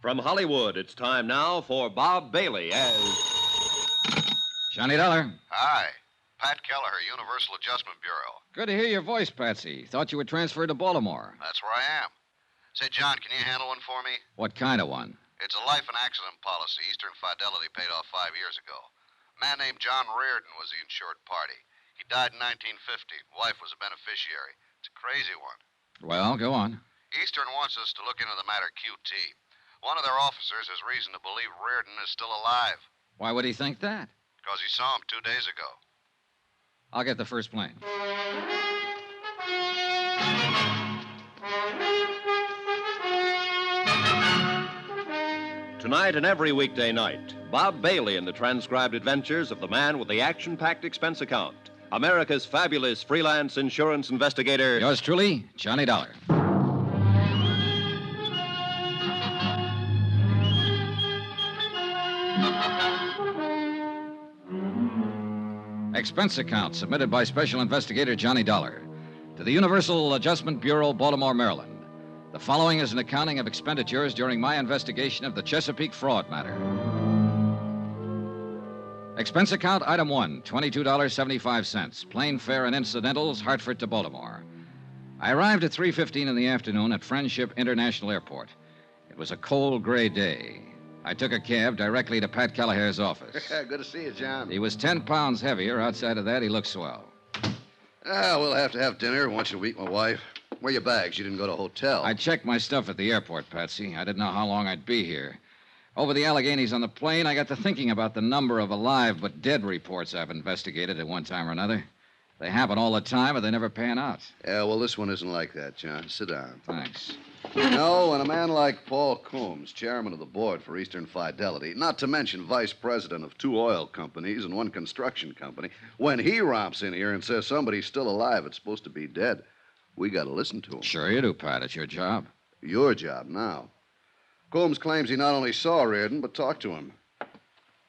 From Hollywood, it's time now for Bob Bailey as Johnny Dollar. Hi. Pat Kelleher, Universal Adjustment Bureau. Good to hear your voice, Patsy. Thought you were transferred to Baltimore. That's where I am. Say, John, can you handle one for me? What kind of one? It's a life and accident policy Eastern Fidelity paid off 5 years ago. A man named John Reardon was the insured party. He died in 1950. Wife was a beneficiary. It's a crazy one. Well, go on. Eastern wants us to look into the matter QT. One of their officers has reason to believe Reardon is still alive. Why would he think that? Because he saw him 2 days ago. I'll get the first plane. Tonight and every weekday night, Bob Bailey in the transcribed adventures of the man with the action-packed expense account, America's fabulous freelance insurance investigator. Yours truly, Johnny Dollar. Expense account submitted by Special Investigator Johnny Dollar to the Universal Adjustment Bureau, Baltimore, Maryland. The following is an accounting of expenditures during my investigation of the Chesapeake fraud matter. Expense account item 1, $22.75. Plane fare and incidentals, Hartford to Baltimore. I arrived at 3:15 in the afternoon at Friendship International Airport. It was a cold, gray day. I took a cab directly to Pat Kelleher's office. Good to see you, John. He was 10 pounds heavier. Outside of that, he looked swell. We'll have to have dinner once a week, my wife. Where are your bags? You didn't go to a hotel. I checked my stuff at the airport, Patsy. I didn't know how long I'd be here. Over the Alleghenies on the plane, I got to thinking about the number of alive but dead reports I've investigated at one time or another. They happen all the time, but they never pan out. Yeah, well, this one isn't like that, John. Sit down. Thanks. You know, when a man like Paul Coombs, chairman of the board for Eastern Fidelity, not to mention vice president of 2 oil companies and 1 construction company, when he romps in here and says somebody's still alive, it's supposed to be dead, we got to listen to him. Sure you do, Pat. It's your job. Your job now. Coombs claims he not only saw Reardon, but talked to him.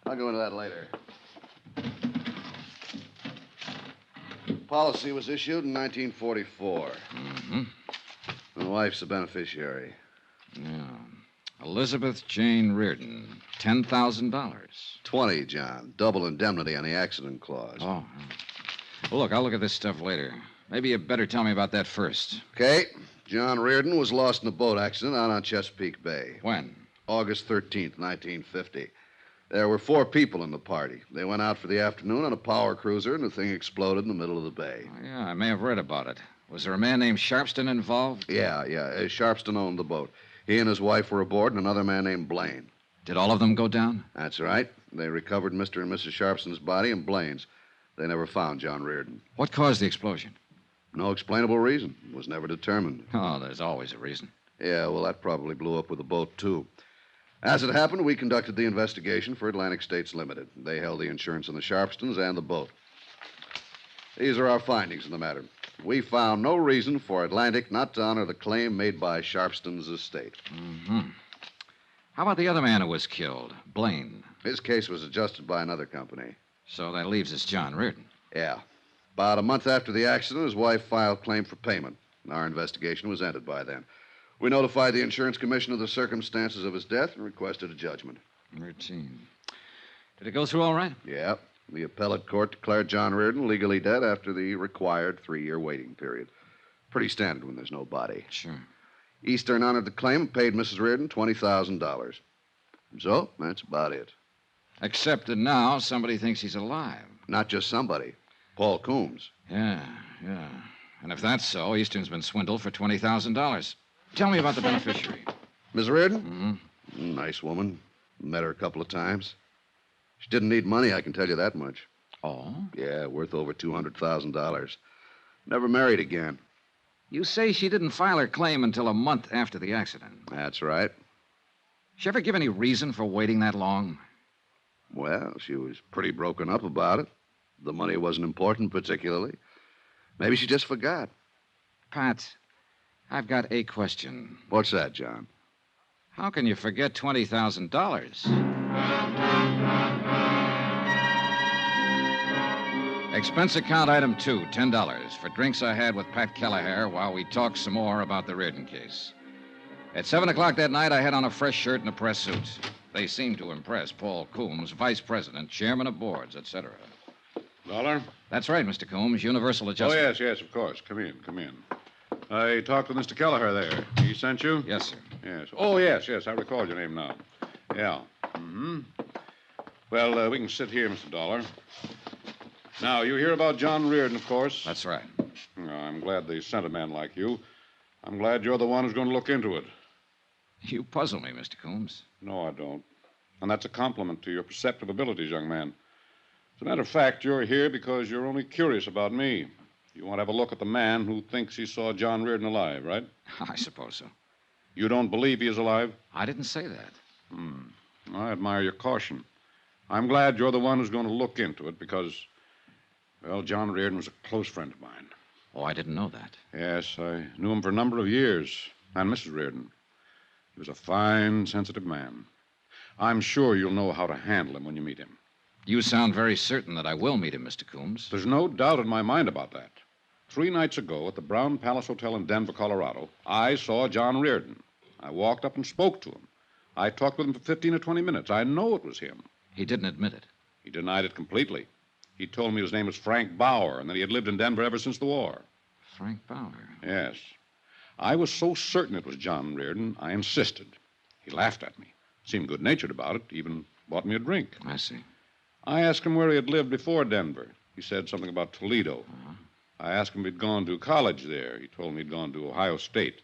I'll go into that later. Policy was issued in 1944. Mm-hmm. My wife's a beneficiary. Yeah. Elizabeth Jane Reardon, $10,000. 20, John. Double indemnity on the accident clause. Oh. Well, look, I'll look at this stuff later. Maybe you better tell me about that first. Okay. John Reardon was lost in a boat accident out on Chesapeake Bay. When? August 13th, 1950. There were 4 people in the party. They went out for the afternoon on a power cruiser, and the thing exploded in the middle of the bay. Oh, yeah, I may have read about it. Was there a man named Sharpston involved? Yeah. Sharpston owned the boat. He and his wife were aboard, and another man named Blaine. Did all of them go down? That's right. They recovered Mr. and Mrs. Sharpston's body and Blaine's. They never found John Reardon. What caused the explosion? No explainable reason. It was never determined. Oh, there's always a reason. Yeah, well, that probably blew up with the boat, too. As it happened, we conducted the investigation for Atlantic States Limited. They held the insurance on the Sharpstons and the boat. These are our findings in the matter. We found no reason for Atlantic not to honor the claim made by Sharpston's estate. Mm-hmm. How about the other man who was killed, Blaine? His case was adjusted by another company. So that leaves us John Reardon. Yeah. About a month after the accident, his wife filed claim for payment. Our investigation was ended by then. We notified the insurance commission of the circumstances of his death and requested a judgment. Routine. Did it go through all right? Yeah. The appellate court declared John Reardon legally dead after the required 3-year waiting period. Pretty standard when there's no body. Sure. Eastern honored the claim and paid Mrs. Reardon $20,000. So, that's about it. Except that now somebody thinks he's alive. Not just somebody. Paul Coombs. Yeah. And if that's so, Eastern's been swindled for $20,000. Tell me about the beneficiary. Miss Reardon? Mm-hmm. Nice woman. Met her a couple of times. She didn't need money, I can tell you that much. Oh? Yeah, worth over $200,000. Never married again. You say she didn't file her claim until a month after the accident. That's right. She ever give any reason for waiting that long? Well, she was pretty broken up about it. The money wasn't important particularly. Maybe she just forgot. Pat, I've got a question. What's that, John? How can you forget $20,000? Expense account item 2, $10 for drinks I had with Pat Kelleher while we talked some more about the Reardon case. At 7 o'clock that night, I had on a fresh shirt and a press suit. They seemed to impress Paul Coombs, vice president, chairman of boards, etc. Dollar? That's right, Mr. Coombs. Universal Oh, adjustment. yes, of course. Come in. I talked with Mr. Kelleher there. He sent you? Yes, sir. Yes. Oh, yes. I recall your name now. Yeah. Mm-hmm. Well, we can sit here, Mr. Dollar. Now, you hear about John Reardon, of course. That's right. I'm glad they sent a man like you. I'm glad you're the one who's going to look into it. You puzzle me, Mr. Coombs. No, I don't. And that's a compliment to your perceptive abilities, young man. As a matter of fact, you're here because you're only curious about me. You want to have a look at the man who thinks he saw John Reardon alive, right? I suppose so. You don't believe he is alive? I didn't say that. I admire your caution. I'm glad you're the one who's going to look into it because, well, John Reardon was a close friend of mine. Oh, I didn't know that. Yes, I knew him for a number of years. And Mrs. Reardon. He was a fine, sensitive man. I'm sure you'll know how to handle him when you meet him. You sound very certain that I will meet him, Mr. Coombs. There's no doubt in my mind about that. 3 nights ago at the Brown Palace Hotel in Denver, Colorado, I saw John Reardon. I walked up and spoke to him. I talked with him for 15 or 20 minutes. I know it was him. He didn't admit it. He denied it completely. He told me his name was Frank Bauer and that he had lived in Denver ever since the war. Frank Bauer? Yes. I was so certain it was John Reardon, I insisted. He laughed at me, seemed good-natured about it, even bought me a drink. I see. I asked him where he had lived before Denver. He said something about Toledo. I asked him if he'd gone to college there. He told me he'd gone to Ohio State.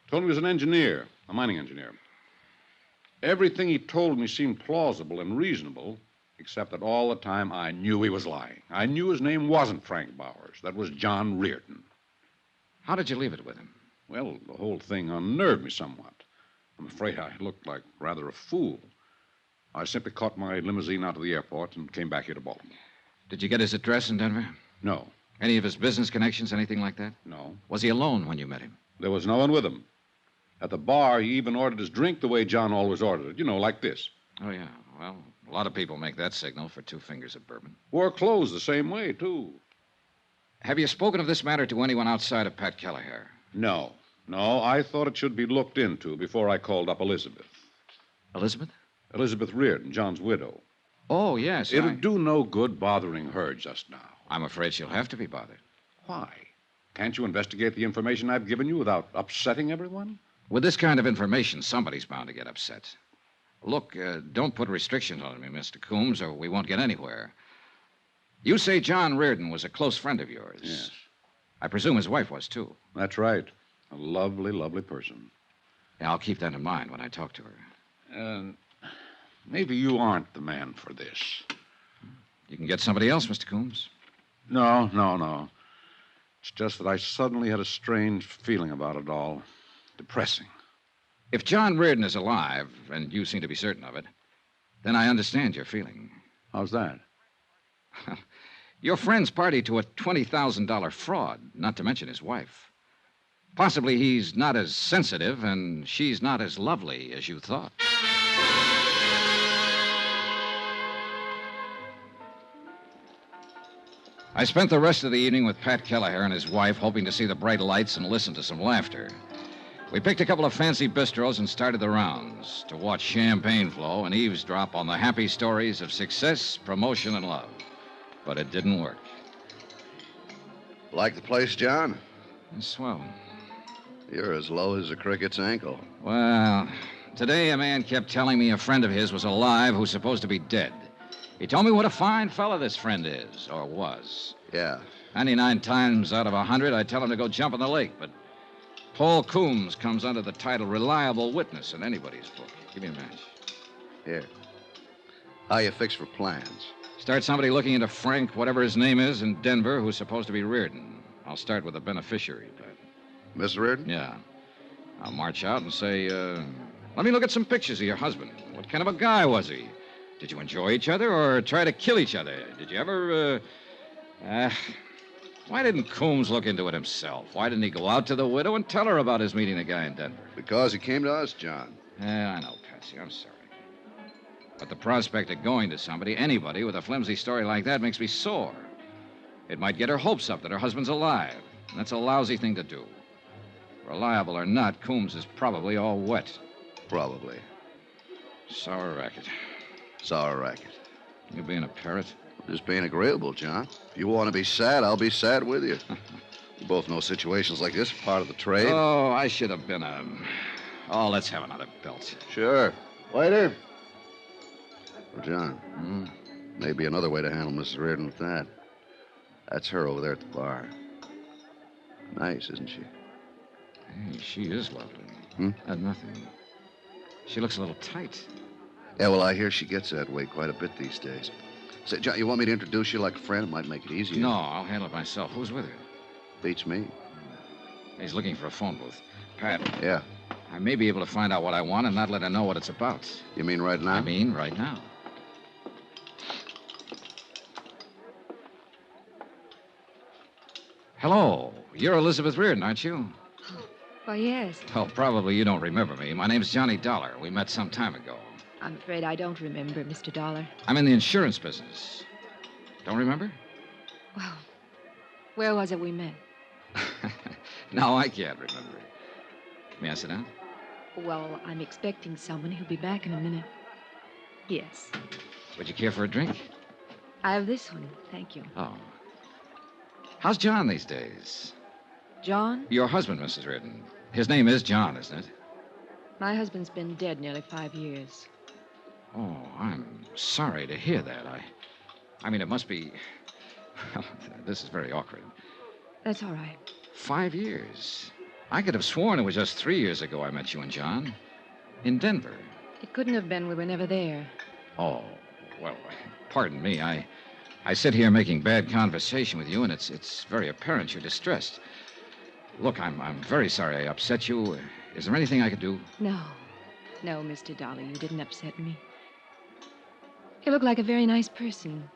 Told me he was an engineer, a mining engineer. Everything he told me seemed plausible and reasonable, except that all the time I knew he was lying. I knew his name wasn't Frank Bowers. That was John Reardon. How did you leave it with him? Well, the whole thing unnerved me somewhat. I'm afraid I looked like rather a fool. I simply caught my limousine out to the airport and came back here to Baltimore. Did you get his address in Denver? No. Any of his business connections, anything like that? No. Was he alone when you met him? There was no one with him. At the bar, he even ordered his drink the way John always ordered it. You know, like this. Oh, yeah. Well, a lot of people make that signal for 2 fingers of bourbon. Wore clothes the same way, too. Have you spoken of this matter to anyone outside of Pat Kelleher? No. I thought it should be looked into before I called up Elizabeth. Elizabeth? Elizabeth Reardon, John's widow. Oh, yes. It'll do no good bothering her just now. I'm afraid she'll have to be bothered. Why? Can't you investigate the information I've given you without upsetting everyone? With this kind of information, somebody's bound to get upset. Look, don't put restrictions on me, Mr. Coombs, or we won't get anywhere. You say John Reardon was a close friend of yours. Yes. I presume his wife was, too. That's right. A lovely, lovely person. Yeah, I'll keep that in mind when I talk to her. Maybe you aren't the man for this. You can get somebody else, Mr. Coombs. No. It's just that I suddenly had a strange feeling about it all. Depressing. If John Reardon is alive, and you seem to be certain of it, then I understand your feeling. How's that? Your friend's party to a $20,000 fraud, not to mention his wife. Possibly he's not as sensitive and she's not as lovely as you thought. I spent the rest of the evening with Pat Kelleher and his wife, hoping to see the bright lights and listen to some laughter. We picked a couple of fancy bistros and started the rounds to watch champagne flow and eavesdrop on the happy stories of success, promotion, and love. But it didn't work. Like the place, John? It's swell. You're as low as a cricket's ankle. Well, today a man kept telling me a friend of his was alive who's supposed to be dead. He told me what a fine fella this friend is, or was. Yeah. 99 times out of 100, I tell him to go jump in the lake, but Paul Coombs comes under the title reliable witness in anybody's book. Give me a match. Here. How you fix for plans? Start somebody looking into Frank, whatever his name is, in Denver, who's supposed to be Reardon. I'll start with the beneficiary, Pat. Miss Reardon? Yeah. I'll march out and say, let me look at some pictures of your husband. What kind of a guy was he? Did you enjoy each other or try to kill each other? Did you ever, Why didn't Coombs look into it himself? Why didn't he go out to the widow and tell her about his meeting the guy in Denver? Because he came to us, John. Yeah, I know, Patsy. I'm sorry. But the prospect of going to somebody, anybody, with a flimsy story like that makes me sore. It might get her hopes up that her husband's alive. And that's a lousy thing to do. Reliable or not, Coombs is probably all wet. Probably. Sour racket. Sour racket. You being a parrot? Just being agreeable, John. If you want to be sad, I'll be sad with you. We both know situations like this are part of the trade. Oh, I should have been a... Oh, let's have another belt. Sure. Waiter. Well, John, maybe another way to handle Mrs. Reardon with that. That's her over there at the bar. Nice, isn't she? Hey, she is lovely. Nothing. She looks a little tight. Yeah, well, I hear she gets that way quite a bit these days. Say, John, you want me to introduce you like a friend? It might make it easier. No, I'll handle it myself. Who's with her? Beats me. He's looking for a phone booth. Pat. Yeah. I may be able to find out what I want and not let her know what it's about. You mean right now? I mean right now. Hello. You're Elizabeth Reardon, aren't you? Why, yes. Oh, probably you don't remember me. My name's Johnny Dollar. We met some time ago. I'm afraid I don't remember, Mr. Dollar. I'm in the insurance business. Don't remember? Well, where was it we met? No, I can't remember. May I sit down? Well, I'm expecting someone who'll be back in a minute. Yes. Would you care for a drink? I have this one, thank you. Oh. How's John these days? John? Your husband, Mrs. Reardon. His name is John, isn't it? My husband's been dead nearly 5 years. Oh, I'm sorry to hear that. I mean, it must be... Well, this is very awkward. That's all right. 5 years. I could have sworn it was just 3 years ago I met you and John. In Denver. It couldn't have been. We were never there. Oh, well, pardon me. I sit here making bad conversation with you, and it's very apparent you're distressed. Look, I'm very sorry I upset you. Is there anything I could do? No. No, Mr. Dollar, you didn't upset me. You look like a very nice person.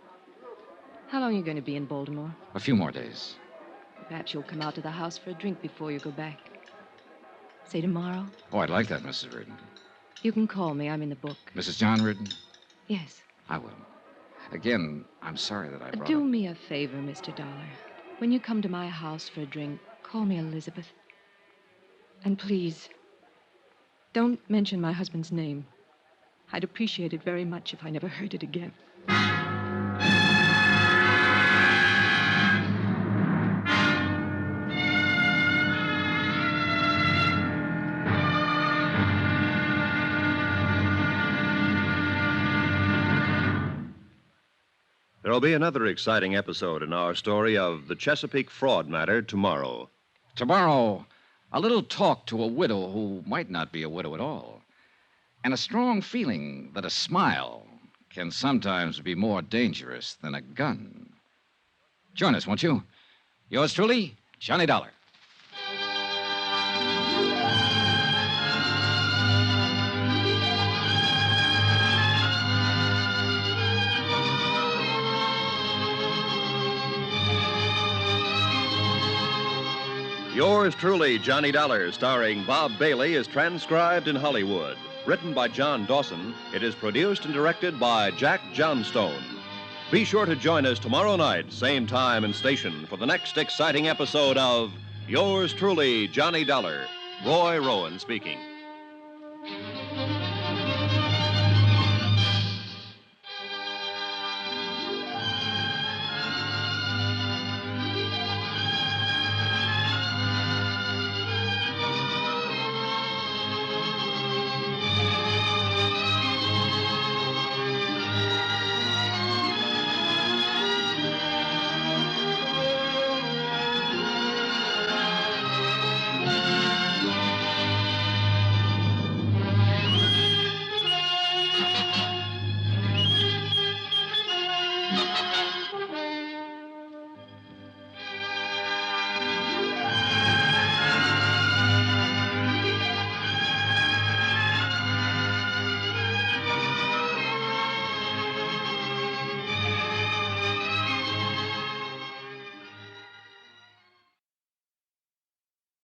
How long are you going to be in Baltimore? A few more days. Perhaps you'll come out to the house for a drink before you go back. Say tomorrow. Oh, I'd like that, Mrs. Reardon. You can call me. I'm in the book. Mrs. John Reardon? Yes. I will. Again, I'm sorry that I brought Do up... me a favor, Mr. Dollar. When you come to my house for a drink, call me Elizabeth. And please, don't mention my husband's name. I'd appreciate it very much if I never heard it again. There'll be another exciting episode in our story of the Chesapeake fraud matter tomorrow. Tomorrow, a little talk to a widow who might not be a widow at all. And a strong feeling that a smile can sometimes be more dangerous than a gun. Join us, won't you? Yours truly, Johnny Dollar. Yours truly, Johnny Dollar, starring Bob Bailey, is transcribed in Hollywood. Written by John Dawson, it is produced and directed by Jack Johnstone. Be sure to join us tomorrow night, same time and station, for the next exciting episode of Yours truly, Johnny Dollar. Roy Rowan speaking.